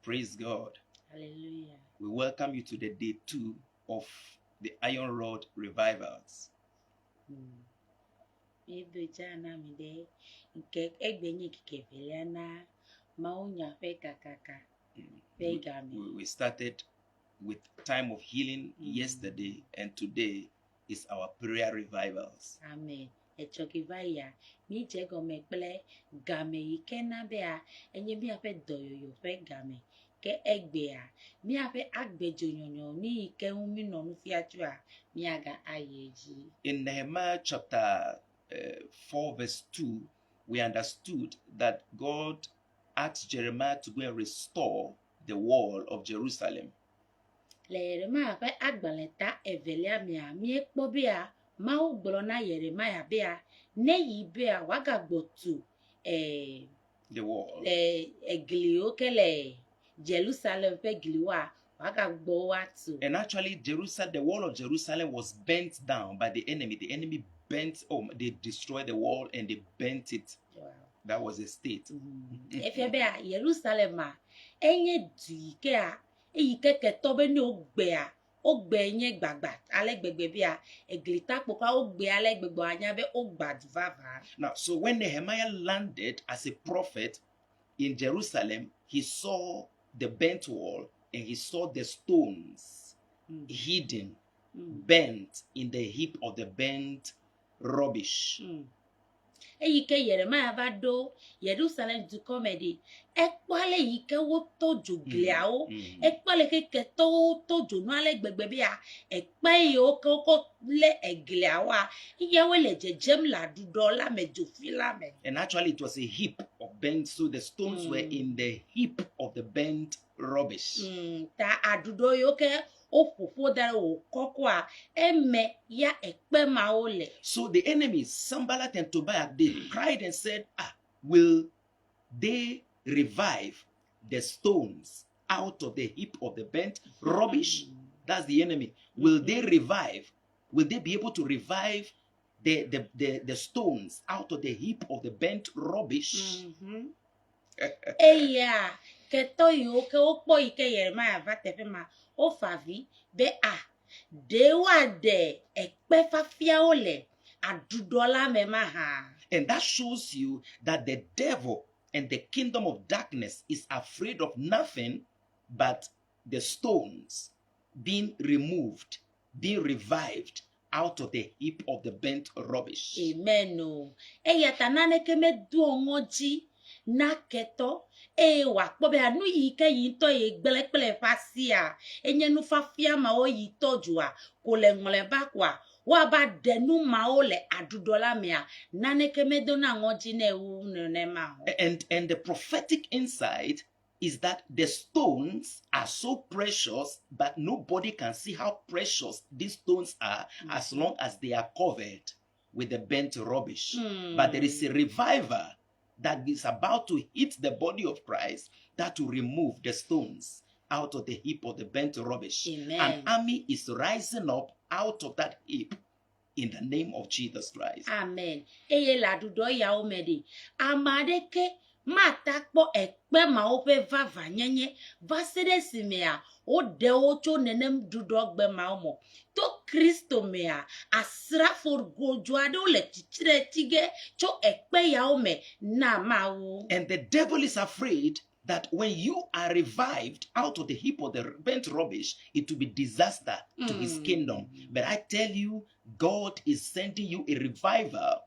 Praise God. Hallelujah. We welcome you to the day 2 of the Iron Rod Revivals. Edo jana mi de nke egbenye kikeveliana maunya fe kakaka We, pegami. we started with time of healing yesterday, and today is our prayer revivals. Amen. Echokivaya mi jego mekple game ikena bea enye mi afe doyoyo fe game ke egbea mi afe agbejo nyonyo ni ike umi no nu fiatua mi aga ayeji. In Nehemiah chapter 4 verse 2, we understood that God asked Jeremiah to go and restore the wall of Jerusalem. Le Yeremia ƒe agbalẽta evelia mia míekpɔ bea Mawu gblɔ na Yeremia bea ne yi bea wòagagbɔ tu The wall. egliwo ke le Jerusalem ƒe gliwoa wòagagbɔ woatu. And actually, Jerusalem, the wall of Jerusalem was bent down by the enemy. The enemy they destroyed the wall and they bent it. Wow. That was the state. Efia bea Yerusalem a enye du yi ke a eyi ke ketɔ be ne wogbea wogbe nye gbagba ale gbegbe bia eglita kpokpa wogbe ale gbegbe anya be wogba du vava. Now, so when Nehemiah landed as a prophet in Jerusalem, he saw the bent wall and he saw the stones hidden, bent in the heap of the bent rubbish. Eyi ke Yeremia va ɖo Yerusalem dukɔ me ɖi, ekpɔ ale yi ke wotɔ dzo gliawo, ekpɔ ale ke ketɔwo tɔ dzo nu ale gbegbe bia ekpe yiwo ke wokɔ lé egliawoa, yawoe le dzedzem le aɖuɖɔ la me dzofi la me. And actually, it was a heap of bent, so the stones were in the heap of the bent rubbish. Ta aɖuɖɔ yiwo ke woƒoƒo da ɖe wòkɔkɔa eme ya ekpe mawo le. So the enemies, Sanballat and Tobiah, they cried and said, will they revive the stones out of the heap of the bent rubbish? That's the enemy. Will they revive? Will they be able to revive the stones out of the heap of the bent rubbish? Eya ketɔ yiwo ke wokpɔ yi ke Yeremia va teƒe ma wofa vi be ɖe woaɖe ekpe fafiawo le aɖuɖɔ la me mahã. And that shows you that the devil and the kingdom of darkness is afraid of nothing but the stones being removed, being revived out of the heap of the bent rubbish. Amen. Eya ta naneke medoa ŋɔdzi na ketɔ wòakpɔ be nu yi ke yi ŋutɔ ye gblẽ kple eƒe asia enye nufafia mawo yi tɔ dzoa ko le ŋlɔ ba koa woava ɖe nu mawo le aɖuɖɔ la mea naneke medona ŋɔdzi ne wu nenema o. And the prophetic insight is that the stones are so precious, but nobody can see how precious these stones are as long as they are covered with the bent rubbish. But there is a revival that is about to hit the body of Christ that will remove the stones out of the heap of the bent rubbish. Amen. An army is rising up out of that heap in the name of Jesus Christ. Amen. Eye la aɖuɖɔ yawo me ɖi, ame aɖeke mata kpɔ ekpe mawo ƒe vava nyenye va se ɖe esime woɖe wo tso nenem ɖuɖɔ mawo me. To Kristo mea asrafo godzo aɖewo le tsitre tige tso ekpe yawo me na Mawu. And the devil is afraid that when you are revived out of the heap of the bent rubbish, it will be disaster to his kingdom. But I tell you, God is sending you a revival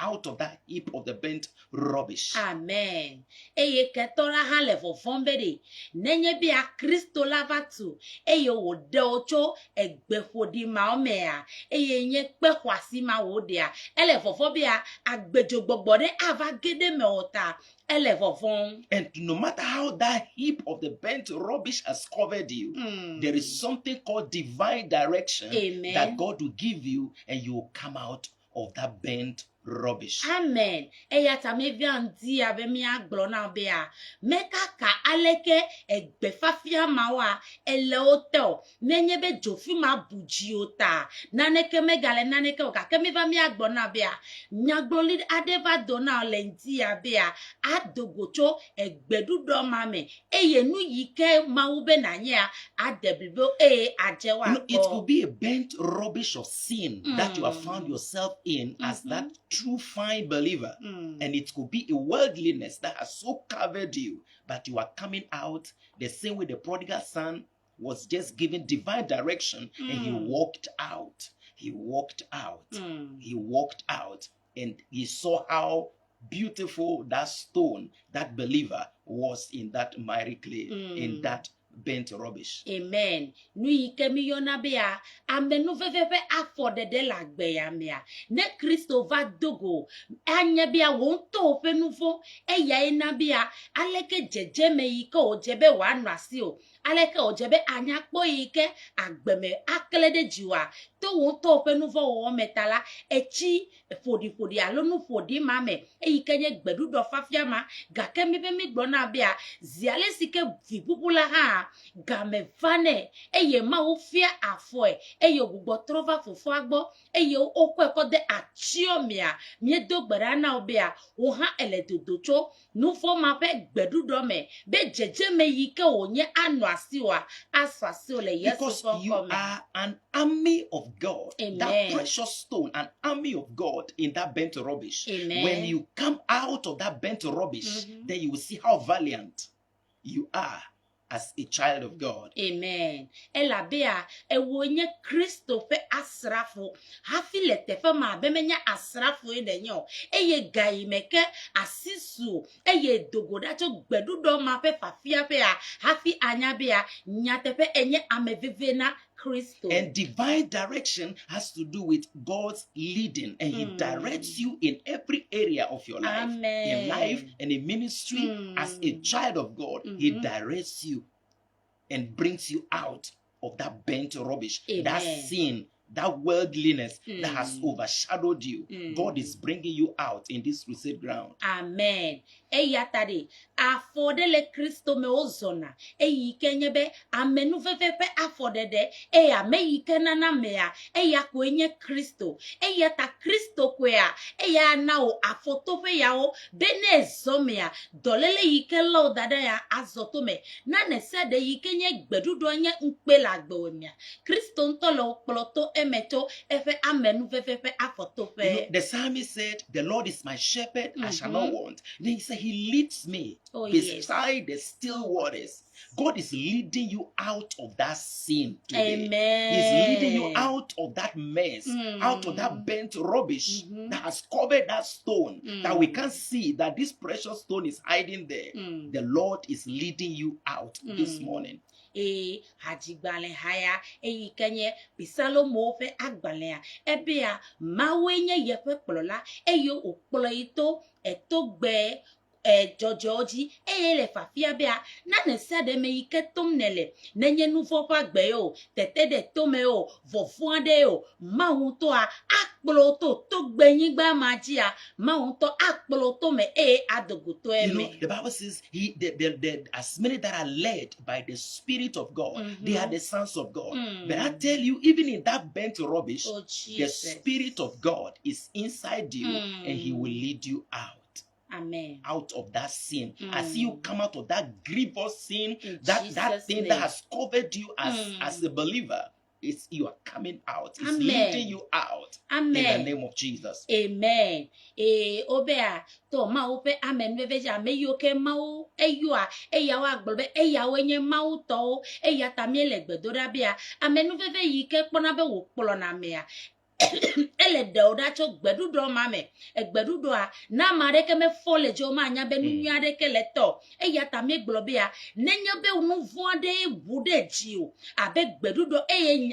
out of that heap of the bent rubbish. Amen. Eye ketɔ la hã le vɔvɔm be ɖe nenye bia Kristo la va tu eye wòɖe wo tso egbe ƒoɖi mawo mea eye nye kpe xɔasi ma wòɖea ele vɔvɔm bia agbedzogbɔgbɔ ɖe ava ge ɖe me o ta ele vɔvɔm. And no matter how that heap of the bent rubbish has covered you, there is something called divine direction. Amen. That God will give you, and you will come out of that bent rubbish. Amen. Eya tamevia ndi abe mi agblɔ na bea meka ka aleke egbefafia mawa ele oto nenye be dzofi ma budzi ota naneke megale naneke o gake mi va mi agblɔ na bea nyagbɔli ade va do na le ndi abea adogo tso egbeɖuɖɔ ma me eye nu yi ke mawu be nanyea adeblibo eye adzewa You know, it could be a bent rubbish of sin that you have found yourself in as that true fine believer. And it could be a worldliness that has so covered you, but you are coming out the same way the prodigal son was just given divine direction and he walked out. He walked out. He walked out and he saw how beautiful that stone, that believer was in that miry clay, in that bent rubbish. Amen. Nu yike mi yona bea amenu veveve afɔ dede la gbe ya mea ne Kristo va dogo anye bea wonto pe nuvo eya ena bea aleke jejeme yike o jebe wa nasi o aleke o jebe anya kpo yike agbeme akele de jiwa to wonto pe nuvo wo metala echi fodi alo nu fodi mame eyike nye gbedudo fafia ma gake mi be mi gbona bea ziale sike vibubula ha game vane eye ma wo fia afoe eye gbogbo trova fofo agbo eye okwe ko de achiomia mi do gbara na obia wo ha ele dodocho nu fo ma pe gbedudo me be jeje me yike onye anu asiwa asasi ole yesu Because ko you are an army of God. Amen. That precious stone, an army of God in that bent rubbish. Amen. When you come out of that bent rubbish, then you will see how valiant you are as a child of God. Amen. Ela bea ewonye Kristo fe asrafo hafi letefe ma bemenya asrafo edenyo eye gaimeke asisu eye dogoda cho gbedudo ma pe fafia pe a hafi anya bea nyatefe enye amevevena Kristo. And divine direction has to do with God's leading, and He directs you in every area of your life. Amen. In life and in ministry, as a child of God, He directs you and brings you out of that bent rubbish, that Amen. sin, that worldliness that has overshadowed you. God is bringing you out in this crusade ground. Amen. Eya tade afodele Kristo me ozona eyi kenyebe amenu veveve afodede eya me yikena na mea eya kwenye Kristo eya ta Kristo kwea eya nao afotope yao bene zomea dolele yikelo dada ya azotome na nesede yikenye gbedudo nye nkpela gbewemia Kristo ntolo ploto emeto efe amenu veveve afotope. You know, the psalmist said, "The Lord is my shepherd, I shall not want." Then he said, He leads me beside the still waters. God is leading you out of that sin today. Amen. He's leading you out of that mess, out of that bent rubbish that has covered that stone, that we can't see that this precious stone is hiding there. The Lord is leading you out this morning. Hajigbale haya kenye pisalo mofe agbalea ebea mawenye yefe plola eyo okpolo ito etogbe jojoji le fafia bea na ne sede me yike tom nele nenye nuvo pa gbe yo tete de tome o vovon de o ma to a akpolo to gbeyin gba magia ma to akpolo to me adogoto You know, eme. the Bible says as many that are led by the Spirit of God, they are the sons of God. But I tell you, even in that bent rubbish, Oh, the Jesus. Spirit of God is inside you and He will lead you out. Amen. Out of that sin. I see you come out of that grievous sin, In that Jesus' thing name. that has covered you as a believer. You are coming out. It's Amen. leading you out. Amen. In the name of Jesus. Amen. Obea to ma ope amen veveja me yoke mau eyua eyawa gbobe eyawo enye mau to eyata miele gbedora bia amen veve yike kpona be wo kpolo na mea ele de odacho gbedudo mame egbedudo a na mare ke me fole jo ma anya be nu ade ke leto eyata me globia nenyo be unu vuade bude jiu abe gbedudo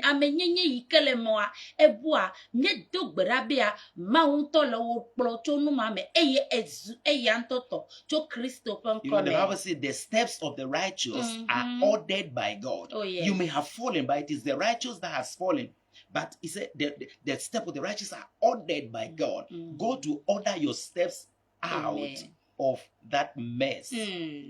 amenyenye yikele moa ebua nye do gberabia ma unto lo kplo cho nu mame ezu antoto cho Kristo pon You know, the Bible come. says the steps of the righteous are ordered by God. Oh, yes. You may have fallen, but it is the righteous that has fallen. But he said the steps of the righteous are ordered by God. God will order your steps out Amen. of that mess,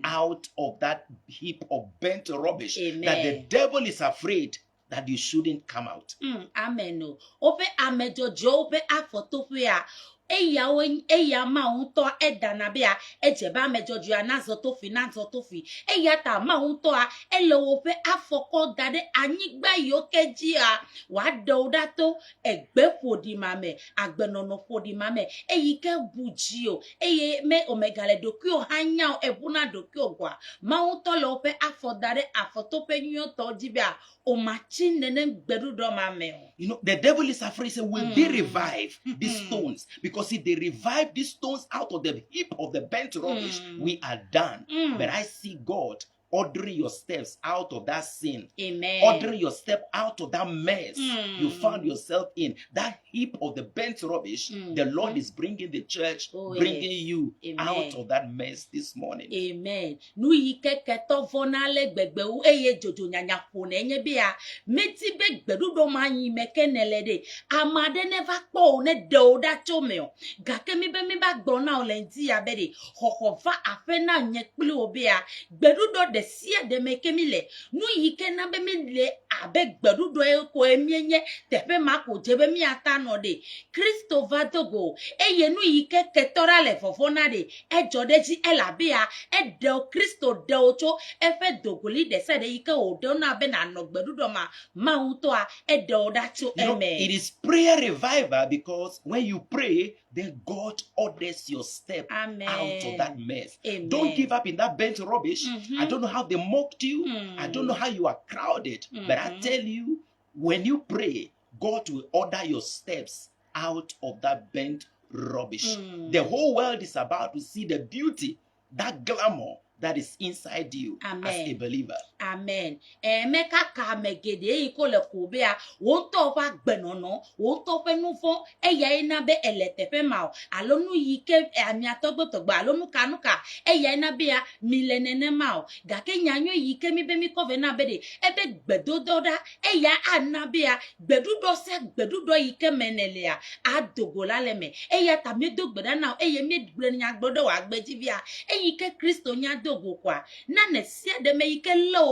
out of that heap of burnt rubbish, that the Amen. devil is afraid that you shouldn't come out. Amen. O. Ope amejojo ope afotopia. Eya ma unto edana bia ejeba amejojo anazotofi nazotofi. Eya ta ma unto a elowo pe afoko dade anyigba yokejia wa dodato egbefodi mame agbenono fodi mame eyike bujio eye me omegale dokio hanya ebuna dokio gwa ma unto lo pe afodade afotope nyoto dibia o machin nene gbedudo mame. You know, the devil is afraid. Say, will they revive these stones? Because if they revive these stones out of the heap of the burnt rubbish, we are done. But I see God ordering your steps out of that sin. Amen. Ordering your step out of that mess you found yourself in. That heap of the burnt rubbish, the Lord is bringing the church, bringing you out of that mess this morning. Amen. Nu yike keto vonale gbegbewu eye jojo nyanya pone enye bia meti be gbedudo manyi mekenelede amade never kpo ne do da chomeo gake mi be mi ba gbona olenti abede hohova afena nye kpli obia gbedudo de sia de mekemile nu yike na be mi le abe gbedudo ko emienye tepe mako jebe mi atano de Christopher Dogo eye nu yike ketora le fofona de ejodeji elabia edel Christo deocho efe dogoli de said ike o dona be na no gbedudo ma mauto a edel dacho amen. It is prayer revival because when you pray, then God orders your step out of that mess. Amen. Don't give up in that burnt rubbish. I don't know how they mocked you. I don't know how you are crowded. But I tell you, when you pray, God will order your steps out of that burnt rubbish. The whole world is about to see the beauty, that glamour that is inside you as a believer. Amen. Meka ka megede iko le kobea wonto fa gbenono wonto fe nufo eya ina be eletefe ma alonu yike ami atogbotogba alonu kanuka eya ina be a milenene ma gake nyanyo yike mi be mi kove na be de ebe gbedododa eya anabe a gbedudo se gbedudo yike menelea adogola leme eya tamedo gbeda na eye mi gbenya gbodo wa gbejivia eyike Kristo nya dogo kwa na ne sia de me yike lo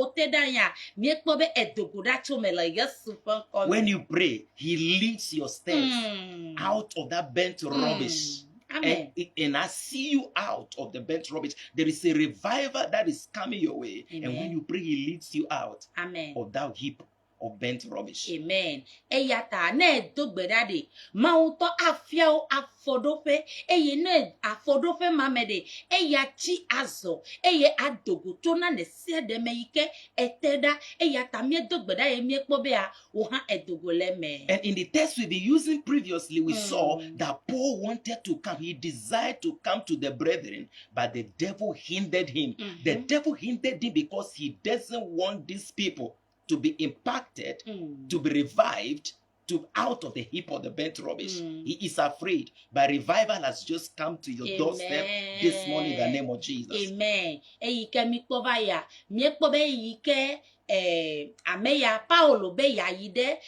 when you pray, he leads your steps out of that burnt rubbish. And I see you out of the burnt rubbish. There is a revival that is coming your way. And when you pray, he leads you out of that heap of burnt rubbish. Amen. Eyata ne dogbedade mauto afiao afodofe eye ne afodofe mamede eya chi azo eye adogo tona ne se de meike eteda eyata mie dogbeda ye mie kpobea oha edogo leme. And in the text we've been using previously, we saw that Paul wanted to come. He desired to come to the brethren, but the devil hindered him. The devil hindered him because he doesn't want these people to be impacted, to be revived, to out of the heap of the burnt rubbish. He is afraid. But revival has just come to your doorstep this morning in the name of Jesus. Amen. Eyike mikpovaya, miekpobe eyike ameya Paulo be ya yide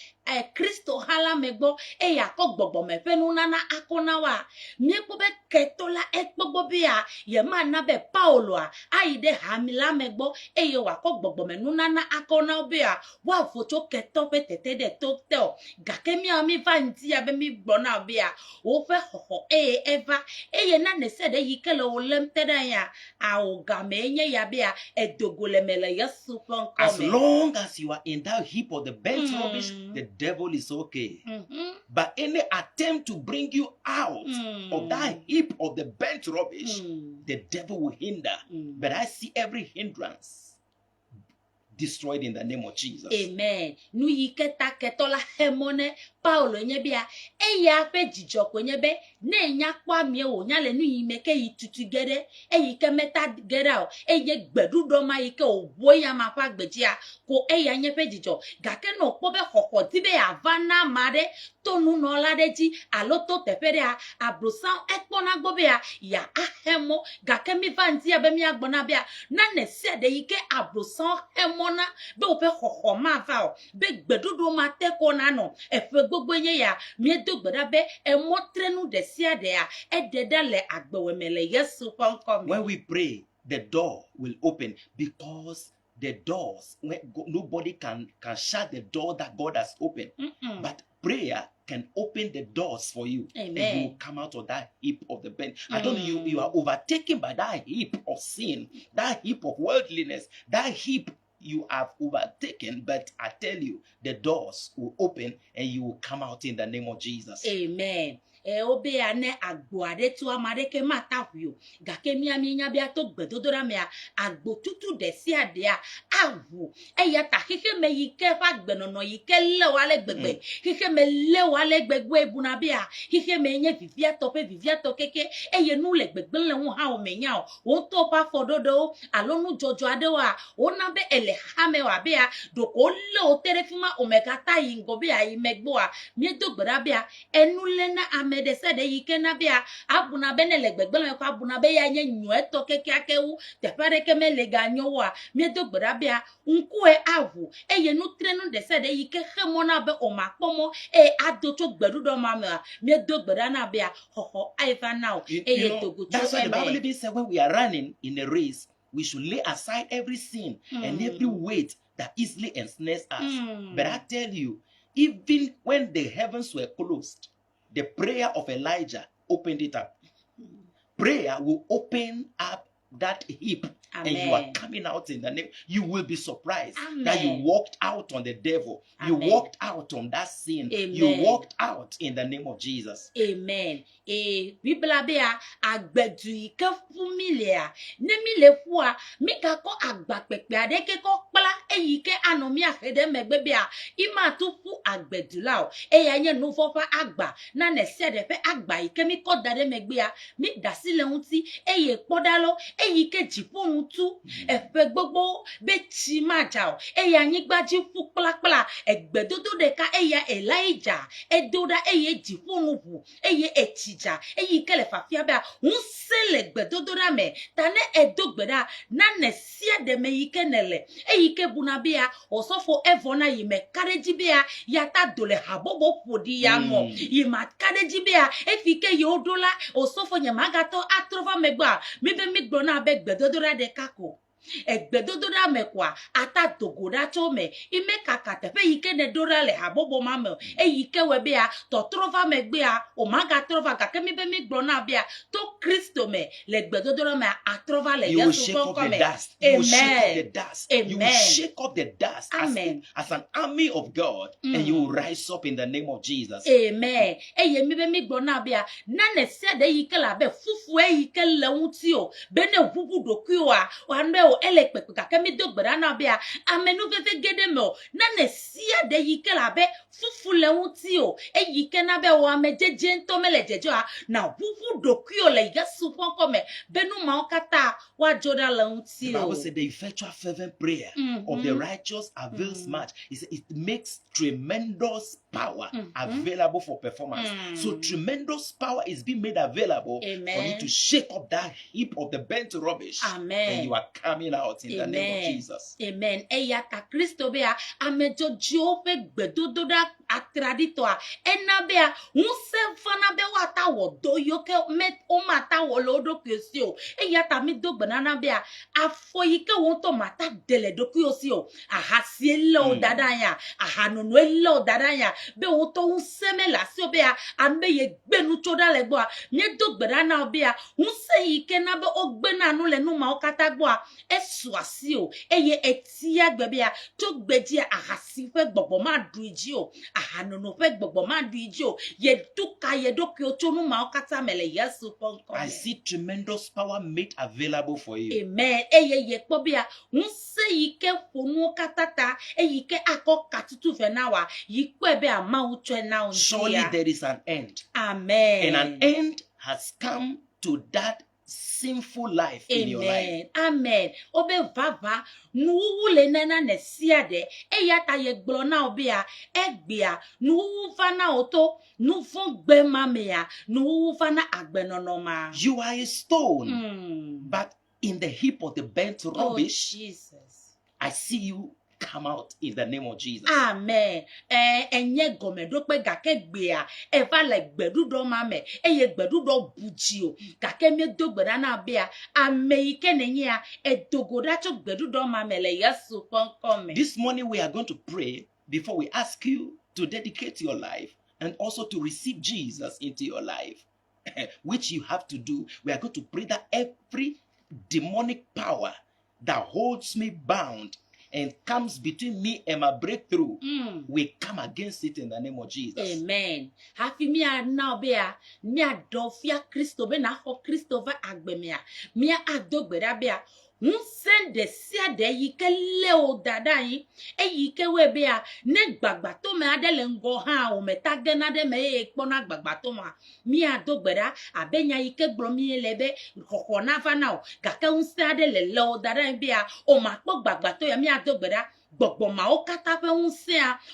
Kristo hala megbo eya ko gbogbo me fenu nana akonawa miekpobe ketola ekpobo bia ye mana be Paulo a aide hamila megbo eye wa ko gbogbo me nana akona bia wa foto keto pe tete de toktel gakemi ami vanti ya be mi gbona bia o fe hoho eva eye na ne se de yikele o lemteda ya a o gamenye ya bia edogole mele yesu pon As long as you are in that heap of the burnt rubbish, the devil is okay. But any attempt to bring you out of that heap of the burnt rubbish, the devil will hinder. But I see every hindrance destroyed in the name of Jesus. Amen. Nu yiketa ketola hemone Paulo nyebia eya fe jijo kwenyebe ne nya kwa mie o nyale nu yimeke yitutugede eyike meta gera eye gbedudo ma yike oboya ma fa gbejia ko eya nye fe jijo gake no pobe hoko tibe avana mare to nu no la de ji alo to teƒe ɖea abrosan ekpɔna gbɔ bea ya ahemo gake mi va ŋdi abe mi agbɔna bea nane sia ɖe yi ke abrosan hemɔna be woƒe xɔxɔ ma va o be gbeɖuɖu ma te ko na nɔ eƒe gbogbo nye ya miedo gbe ɖa be emɔtrenu ɖe sia ɖea eɖe ɖa le agbeweme le Yesu ƒe ŋkɔ me. When we pray, the door will open because the doors, nobody can shut the door that God has opened. But prayer can open the doors for you. Amen. And you will come out of that heap of the bend. I don't know, you are overtaken by that heap of sin, that heap of worldliness, that heap you have overtaken, but I tell you, the doors will open and you will come out in the name of Jesus. Amen. Obe ane agbo ade tu amade ke mata huyo gake mi nya bia to gbedodora me agbo tutu de sia de a awu eya ta keke me yike fa gbenono yike le wale gbegbe keke me le wale gbegbe ebuna bia keke me nye vivia to keke eye nu le gbegbe le hu ha o me nya o to pa fododo alo nu jojo ade wa o na be ele ha me wa bia do ko le o terefima o me kata yingo bia imegbo a mi do gbera bia enu le na ame de se de yike na bia abuna bene le gbegbe le ko abuna be ya nye nyu to keke akewu te pare ke me le ganyo wa mi do gbera bia nku e avu eye nu trenu de se de yike hemona be o ma pomo e ado to gbedu do ma mi do gbera na bia ho aiva now eye to go to. That's why the Bible even said when we are running in a race, we should lay aside every sin and every weight that easily ensnares us. But I tell you, even when the heavens were closed, the prayer of Elijah opened it up. Prayer will open up that heap. Amen. And you are coming out in the name. You will be surprised Amen. that you walked out on the devil. Amen. You walked out on that sin. Amen. You walked out in the name of Jesus. Amen. Bibla bea agbedu ike fumilia ne mi le fua mi ka ko agbapekpe ade ke ko kpla eyi ke anomi afede megbe bea ima tu fu agbedu la o eya nye nu fofa agba na ne se de fe agba ike mi ko dade megbe a mi dasi le unti eye podalo eyi ke jiponu tu efe gbogbo be ti ma ja o eya nyigbaji fu kpla egbedodo de ka eya Elijah edoda eye jiponu bu eye eti eyi kele fafia ba unsele gbedodora me tane edogbeda na nesia de me yike nele eyi ke bunabia osofo evona yime kareji bia yata dole habobo podi ya mo yima kareji bia efike yodola osofo nyamagato atrova megba mibe migbona be gbedodora de kako egbedododa mekwa ata dogoda chome ime kakate fe yike ne dora le habobo mame eyike webea to trova megbea o maga trova gake mi be mi gbona bia to Kristo me le gbedodora me atrova le you will shake up the dust. You will shake up the dust. Amen. You will shake up the dust as an army of God, and you will rise up in the name of Jesus. Amen. Eye mi be mi gbona bia na ne se de yike la be fufu eyike le unti o bene vuvu dokuo a wanbe o elekpepe kake mi do gbera na bia amenu veve gede me o na ne sia de yike la be fufu le unti o eyike na be o amejeje ntomele jejo a na vuvu dokuo le Yesu fonko me benu ma okata wa joda le unti The o. Bible said the effectual fervent prayer of the righteous avails much. It makes tremendous power available for performance. So tremendous power is being made available for you to shake up that heap of the burnt rubbish. Amen. And you are coming out in the name of Jesus. Amen. Eya ta Kristo bea amejo Jehova gbedododa atradito a ena bea unse fana be wata wo do yoke met o mata wo lodo kwesio eya ta mi do banana bea afoyike won to mata dele do kwesio ahasie lo dadanya ahanono lo dadanya be won to unse me lasio bea ambe ye gbenu choda legbo a mi do banana bea unse yike na be ogbena nu le nu ma okata gbo a esuasi o eye etia gbebia to gbeji ahasi fe gbogbo ma du iji o ahanono fe gbogbo ma du iji o ye duka ye doki o tonu ma okata mele Yesu fonko. I see tremendous power made available for you. Amen. Eye ye kpobia unse yike fonu katata eyike akoka tutu fe nawa yikwebe ama utwe na undia. Surely there is an end. Amen. And an end has come to that sinful life in your life. Amen. Obe vava nuwu le nena ne siade eya ta ye gblo na obia egbia nuwu vana oto nufon gbe mamea nuwu vana agbenonoma. You are a stone, but in the heap of the burnt rubbish, Jesus. I see you come out in the name of Jesus. Amen. Enye gome do pe gake gbea e va le gbedu do mame eye gbedu do bujio gake me do gbeda na bia ame ike nenya e dogoda cho gbedu do mame le Yesu konkome. This morning we are going to pray before we ask you to dedicate your life and also to receive Jesus into your life, which you have to do. We are going to pray that every demonic power that holds me bound and comes between me and my breakthrough, we come against it in the name of Jesus. Amen. Hafi mi a now be a mi a dofia Christo be na ho Christo va agbemia mi a adogbera be a send the sia de yike leo dada yi yike we be a ne gbagba to me adele ngo ha o meta gena de me ekpona gbagba to ma mi adogbera abenya yike gbro mi lebe kokko na fa na o gake se adele leo dada be a o ma po gbagba to ya mi adogbera gbogbo ma o kata pe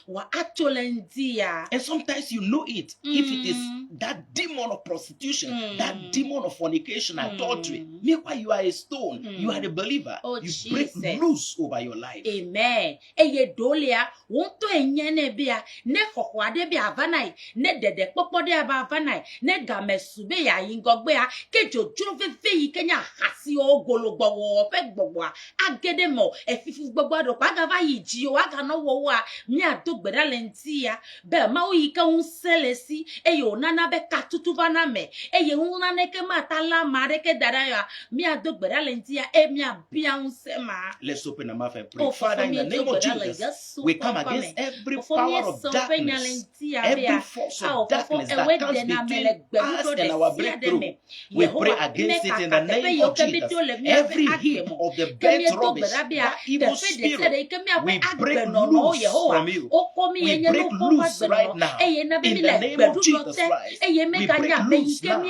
wa atolendia. And sometimes you know it if it is that demon of prostitution, that demon of fornication, adultery. Meanwhile, you are a stone, you are a believer. Oh, you Jesus. break loose over your life. Amen. Eye dolia wonto enyene bia ne kokwade bia vanai ne dede popo de aba vanai ne gamesube ya yingogbe ya kejo juro fefe yi kenya hasi ogologbo wo fe gbogbo agede mo efifu gbogbo do pagava yi ji o aga no wo wa mi adogbera lentia be ma o yi ka un selesi eyo nana be katutu vana me eye un nana ke matala mare ke daraya mi adogbera lentia e mi abia un sema. Let's open our mouth and pray. Father, in the name of Jesus, we come against every power of darkness, every force of darkness that comes between us and our breakthrough. We pray against it in the name of Jesus. Every heap of the burnt rubbish, that evil spirit, we break loose from you. We break loose right now in the name of Jesus Christ. We break loose now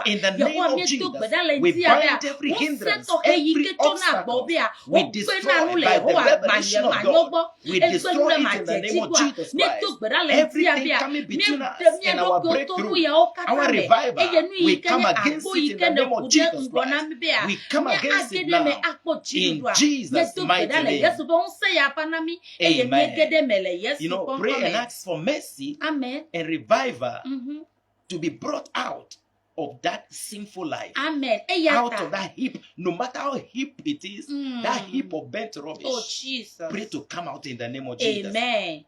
in the name of Jesus. We bind every hindrance, every obstacle. We destroy by the revelation of God. We destroy it in the name of Jesus Christ. Everything coming between us and our breakthrough, our revival, we come against it in the name of Jesus Christ. We come against it now in Jesus' mighty name. Amen. You know, pray and ask for mercy and revival to be brought out of that sinful life. Amen. Out of that heap, no matter how heap it is, that heap of burnt rubbish. Oh, Jesus. Pray to come out in the name of Jesus. Amen.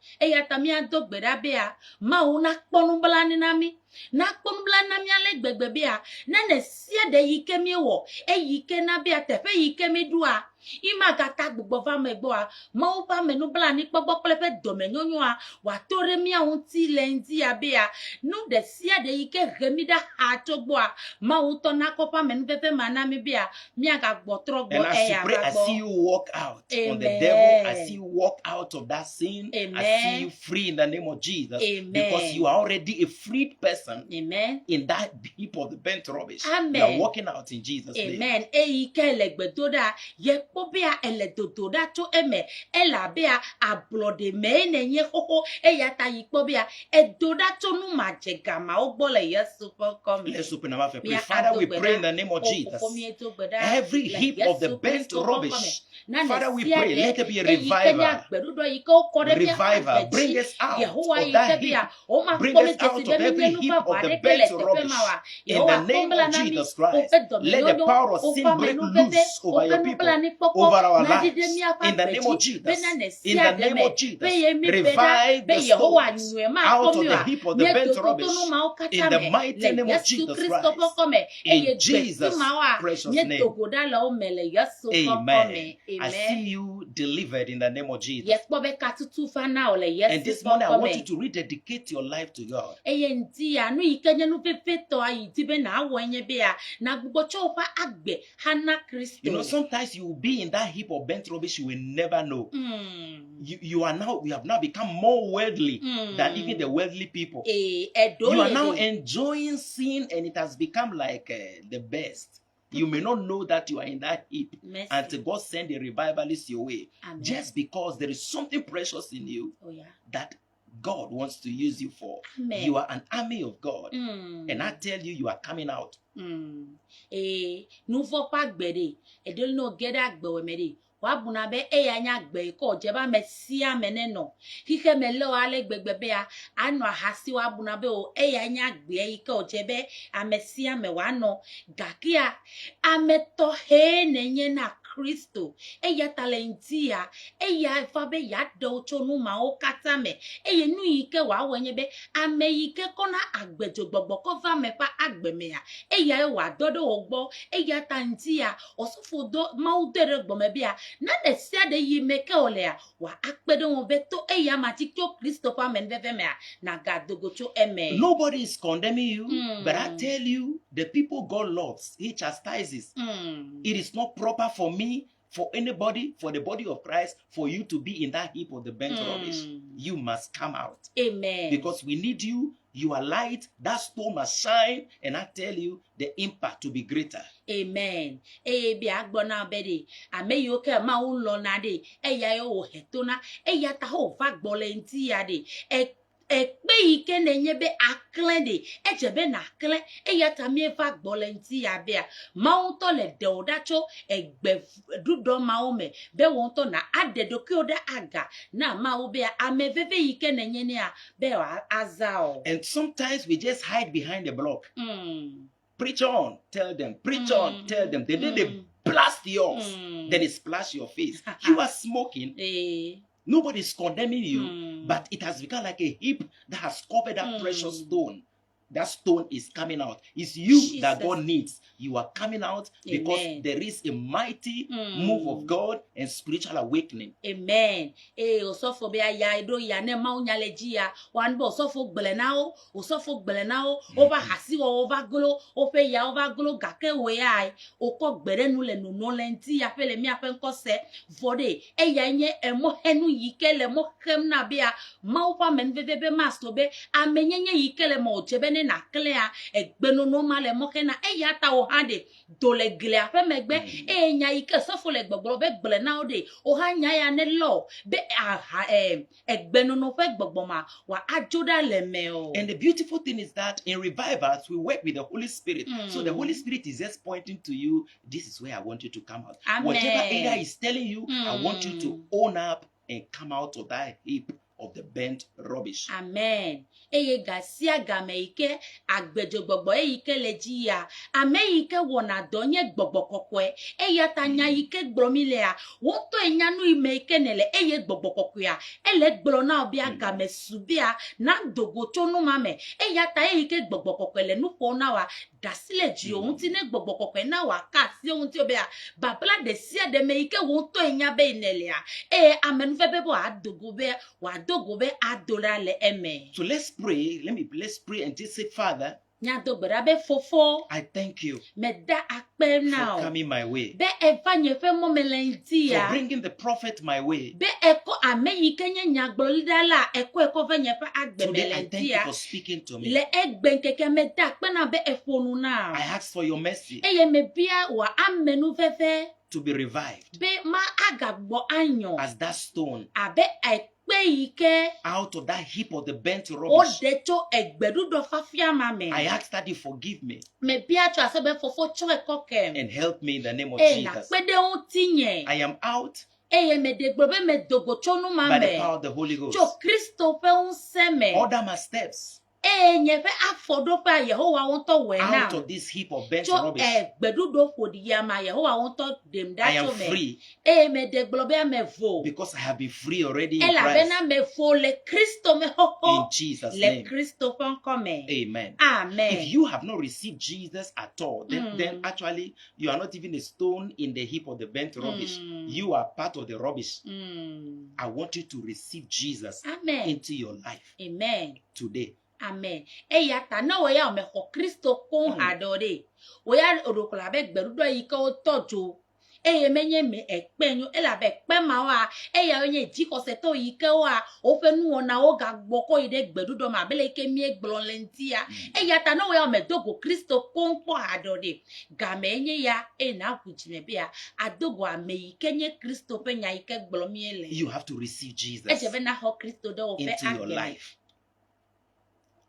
Mi adogbera bea ma una kponumbla ni nami. Na kponumbla nami ale gbegbe bea na ne sia de yike mi wo yike na bea tefe yike mi dua. Ima gata gbogbo va me gbo a ma o pa menu bla ni gbogbo plefe do me nyonyo a wa tore mi a unti lendi a bea no de sia de yike remida ha to gbo a ma o to na ko pa menu pepe manami bea mi aga gbo tro gbo and as you pray, I see you walk out on the devil. I see you walk out of that sin. I see you free in the name of Jesus. Because you are already a freed person. In that heap of the burnt rubbish. You are walking out in Jesus' name. Amen. Ye pobea ele dododa to eme ela bea ablode me nenye koko eyata yikobea edoda to nu majega ma ogbole Yesu come. Let's open our mouth and pray. Father, we pray in the name of Jesus. Every heap of the burnt rubbish, Father, we pray, let there be a revival. Revival. Bring us out of that heap. Bring us out of every heap of the burnt rubbish. In the name of Jesus Christ, let the power of sin break loose over your people, over our lives. In the name of Jesus. In the name of Jesus. Revive the stones out of the heap of the burnt rubbish. In the mighty name of Jesus Christ. In Jesus' precious name. Amen. I see you delivered in the name of Jesus. And this morning I want you to rededicate your life to God. You know, sometimes you will be in that heap of burnt rubbish, you will never know. You have now become more worldly than even the worldly people. You are now enjoying sin, and it has become like the best. You may not know that you are in that heap Mercy. until God send a revivalist your way. Amen. Just because there is something precious in you Oh yeah. that God wants to use you for. Amen. You are an army of God. Mm. And I tell you, you are coming out. Nous faut pas gbede. Et de no geda gbewe mede. Wa buna be e ya nya gbe ko je ba mesia meneno. Hike melo ale gbegbe a ano ahasi wa buna be o e ya nya gbe e ko je be a mesia me wa no gakia ameto he nenye na Kristo eya talentia eya fabe ya do chonu ma o katame eye nu ike wa wenye be ame ike kona agbejo gbogbo ko va me pa agbeme ya eya e wa dodo ogbo eya tantia osofo do ma udere gbome bia na de sia de yi meke ole ya wa akpedo won beto eya mati kyo Kristo pa men veve me na gadogo cho eme. Nobody is condemning you, but I tell you, the people God loves, He chastises. It is not proper for me, for anybody, for the body of Christ, for you to be in that heap of the burnt rubbish. You must come out. Amen. Because we need you. You are light. That stone must shine. And I tell you, the impact to be greater. Amen. Bi agbona bede. Ame yo ke ma un lo na de. Eya yo hetona. Eya ta ho va gbólenti ya de. Ekpe ike nenye be aklen de. Ejebe na aklen. Eya ta mi va gbólenti ya be a. Ma un to le de odacho egbe dudo ma ome. Be won to na ade do ki oda aga. Na ma u be a ame veve ike nenye ne a be wa azao. And sometimes we just hide behind the block. Preach on, tell them. Preach on, tell them. Then they blast yours. Then they splash your face. You are smoking. Nobody's condemning you, but it has become like a heap that has covered that precious stone. That stone is coming out. It's you Jesus. that God needs. You are coming out because Amen. there is a mighty move of God and spiritual awakening. Amen. Osofo be ya edo ya ne ma unyale ji ya wan bo osofo gbele na o over hasi o over glo gake we ai oko gbere nu le nu no lenti ya pele mi afen ko se vode ya nye emo henu yikele mo kem na be a ma upa men be masto be amenyenye yikele mo chebe ne na clear egbenu no male mo kena ya ta o hande dole gle afe megbe nya yike sofo le gbogbo be gbele na o de o ha nya ya ne lo be egbenu no fe gbogbo ma wa ajoda le me o. And the beautiful thing is that in revivals we work with the Holy Spirit. So the Holy Spirit is just pointing to you, this is where I want you to come out. Amen. Whatever area is telling you, I want you to own up and come out of that heap of the burnt rubbish. Amen. Eye gasia gameike agbejo gbogbo eike lejia ameike wona donye gbogbo kokwe eya tanya ike gbromile a wonto enyanu imeike nele eye gbogbo kokwe a ele gbro na obia game subia na dogo chonu mame eya ta eike gbogbo kokwe le nupo na wa dasile ji ohun ti ne gbogbo kokwe na wa ka si ohun ti obia babla de sia de meike wonto enya be nele a amenu fe bebo adogo be wa dogobe adorale eme. So let's pray. Let's pray and just say, Father, I thank you for coming my way, for for bringing the prophet my way. Today I thank you for speaking to me. I ask for your mercy to be revived as that stone out of that heap of the burnt rubbish. I ask that you forgive me and help me in the name of Jesus. I am out by the power of the Holy Ghost. Order my steps out of this heap of burnt rubbish. I am free because I have been free already in Christ. In Jesus' name. Amen. If you have not received Jesus at all, then actually you are not even a stone in the heap of the burnt rubbish. You are part of the rubbish. I want you to receive Jesus into your life today. Amen. Eyata na we ya me ho Kristo kon adore. We ya orokola be gberudo yi ko tojo. eye menye me ekpenyo ela be kpema wa eya onye jikoseto yike wa ofe nu na o ga gboko ide gbedudo ma bele ke mi egblonlentia eya ta no we me dogo Kristo pompo adode ga menye ya e na kujime bia adogo ame yike nye Kristo pe nya yike gblomiele You have to receive Jesus ejebe na ho Kristo do ofe into your life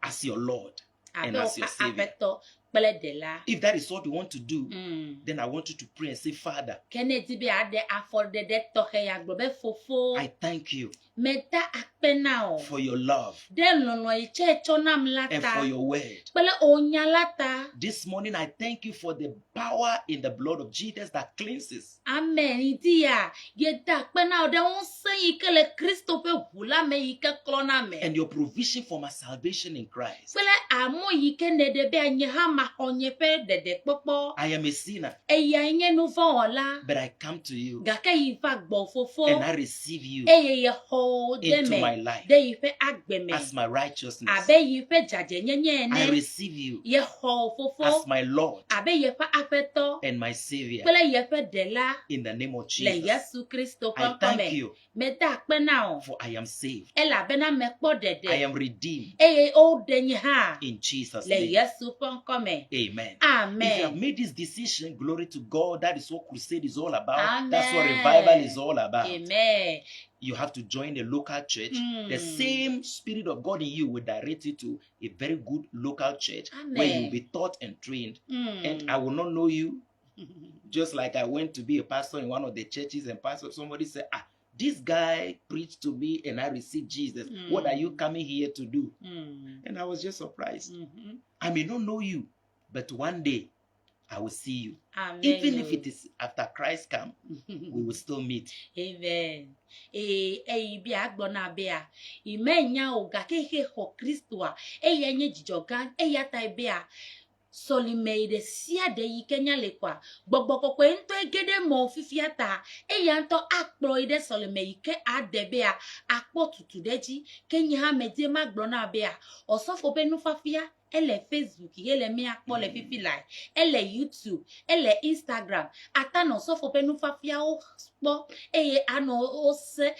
as your Lord and abe as your ofa Savior. apeto pele de la If that is what you want to do, then I want you to pray and say, Father, Kennedy be ade afford de toke ya gbobe fofo I thank you meta akpenao for your love de lono iche chonam and for lata your word. pele onya lata This morning, I thank you for the power in the blood of Jesus that cleanses. amen idia yeta akpenao de on se ikele Kristo pe hula me ike klona me And your provision for my salvation in Christ. pele amo ike nede be anye ha ma onye pe dede popo I am a sinner, eya nye nu fo ola but I come to you gake yi fa gbo fofo and I receive you eye ye ho de into me my life de yi fe agbeme as my righteousness. abe yi fe jaje nyenye I ne receive you ye ho fofo as my Lord abe ye fa afeto and my Savior pele ye fe de la in the name of le Jesus. Yesu Kristo I pa thank kome you me da akpenao for I am saved. ela bena me kpo I dede am redeemed eye o denye ha in Jesus' le name. Yesu pa kome Amen. If you have amen made this decision, glory to God. That is what crusade is all about. Amen. That's what revival is all about. amen You have to join a local church. The same Spirit of God in you will direct you to a very good local church where you will be taught and trained. And I will not know you, just like I went to be a pastor in one of the churches, and somebody said, this guy preached to me and I received Jesus. What are you coming here to do? And I was just surprised. I may not know you, but one day I will see you. amen Even if it is after Christ come, we will still meet. amen bi agbo na bia imenya oga keke ho Kristo a nye jijogan ta bia soli meide sia de yikenya lekwa gbogbokoko ento egede mo fifiata nto akpro ide soli meike adebea akpo tutudeji kenya ha medie magbo na bia osofo benu fafia ele Facebook ele mi akpo le fifi like ele YouTube ele Instagram atano sofo benu fafia o spo ano ose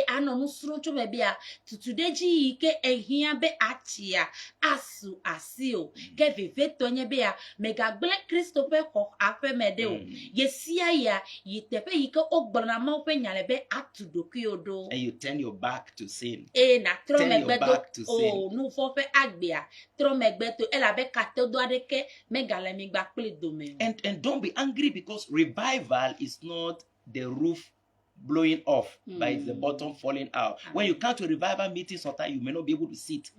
ano nusru chume bia tutudeji ike ehia be achia asu asio ke viveto nye bia mega gle Christopher ko afe medeo yesia ya yitepe yike ogbona ma ofe nyale be atudoki odo And you turn your back to sin. na tro Turn your megbedo back to sin. nu fo fe agbia tro megbeto ela be katedo adeke megale mi gba ple dome And don't be angry, because revival is not the roof blowing off, but it's the bottom falling out. When you come to a revival meeting, sometimes you may not be able to sit.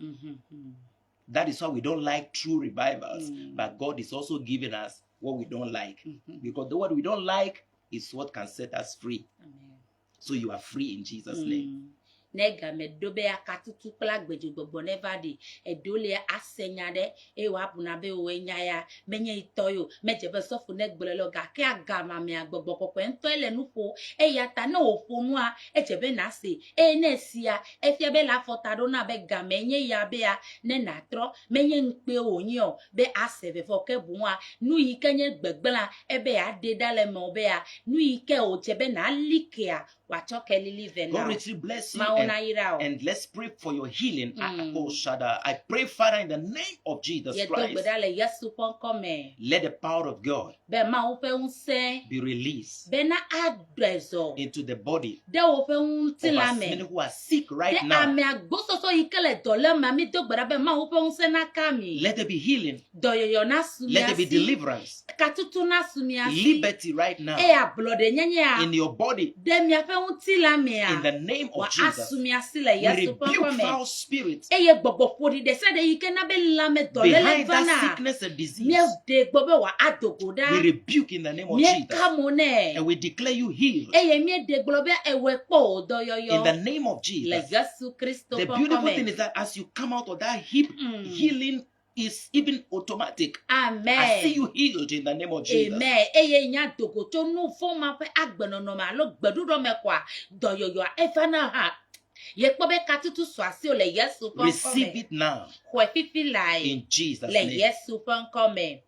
That is why we don't like true revivals. But God is also giving us what we don't like. Because the what we don't like is what can set us free. amen So you are free in Jesus' name. nega medobe akatutu kla gbeju gbogbo never dey edole asenya de wa buna be o enya ya menye itoyo mejebe sofu negbolelo ga ke agama mi agbogbo kopo ento ele nupo ya ta na ofonu a ejebe na se nesia efie be la fotado na be ga menye ya be ya ne na tro menye npe onyo be asebe fo ke bunwa nu yikenye gbegbela ebe ya de dale mo be ya nu yike o jebe na likea wachoke lilive God now richly bless you. And let's pray for your healing. I pray, Father, in the name of Jesus Christ, let the power of God be released into the body of as many who are sick right now. Let there be healing. Let there be deliverance. Liberty right now in your body. In the name of Jesus, we rebuke foul spirits behind that sickness and disease. We rebuke in the name of Jesus, and we declare you healed in the name of Jesus. The beautiful thing is that as you come out of that healing is even automatic. Amen. I see you healed in the name of Jesus. Amen. Receive it now in Jesus' name.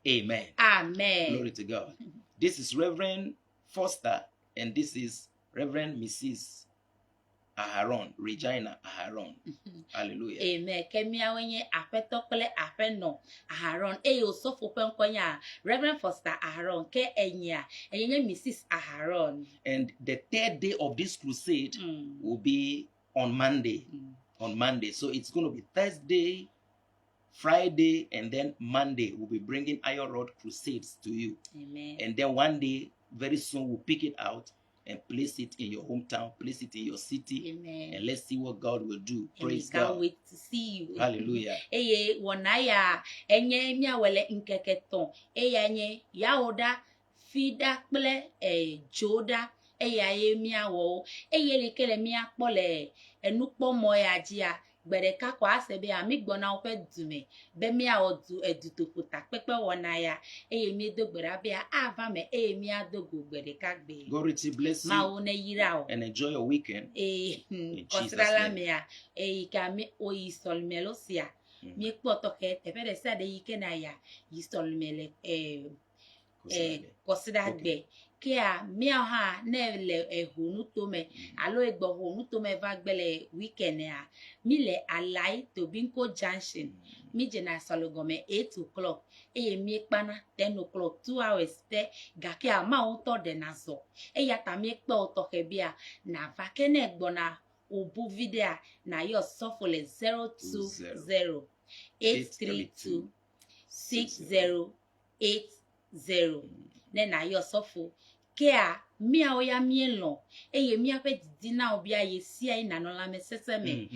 Amen. Amen. Glory to God. This is Reverend Foster, and this is Reverend Mrs. Aharon, Regina Aharon. Hallelujah. Amen. Kemia wenye apetokle apeno Aharon. Osofo penkonya Reverend Foster Aharon. Ke enya Mrs. Aharon. And the third day of this crusade will be on Monday. On Monday. So it's going to be Thursday, Friday, and then Monday we'll be bringing Iron Rod Crusades to you. Amen. And then one day, very soon, we'll pick it out and place it in your hometown, place it in your city. Amen. And let's see what God will do. Praise God. God. Wait to see you. Hallelujah. Wanaya enye mia wele nkeketon. Nye yaoda fida kple joda. Ye mia wo. Lekele mia kpole enukpo moya jia. Bereka kwa sebe amigbona ope dume be mi a odu edutopota pepe wonaya mi do gbera be ava me mi adogo bereka gbe God richly bless ma you one yira o and enjoy your weekend. In Jesus' considera name. me a ka mi o isol melosia mi poto ke te pere sa de yike na ya isol mele consider gbe ke a mi ha ne le ehunu to me alo egbo hunu to me va gbele weekend a mi le alai to binko junction mi jena salogome 8 o'clock mi pana 10 o'clock 2 hours te gake a ma o to de na zo ya ta mi pe o to ke bia na va kene gbona obu video na yo sofole 020 832 6080 ne na yo sofo ke a mi a oya mi elon mi a pe dina obi aye si ai na no la me sese me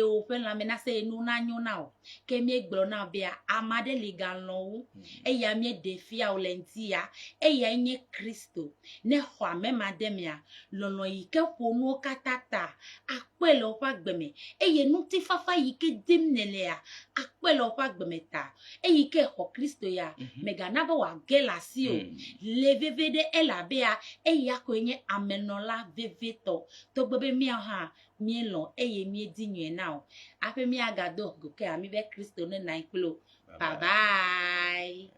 o pe la me na se nu na nyu na o ke mi egbro na bia amade legal lo ya mi defia olentia ya nye Kristo ne ho ame mademia lono yike kwonu katata apelo pa gbeme ye nu ti fafa yike dim nelea apelo pa gbeme ta yike ho Kristo ya mega na ba wa gela si o levevede elabea ya kwenye amenola veveto to gbebe mi ha mi lo mi dinye na o ape mi agado go ke ami be Kristo ne na iklo bye bye.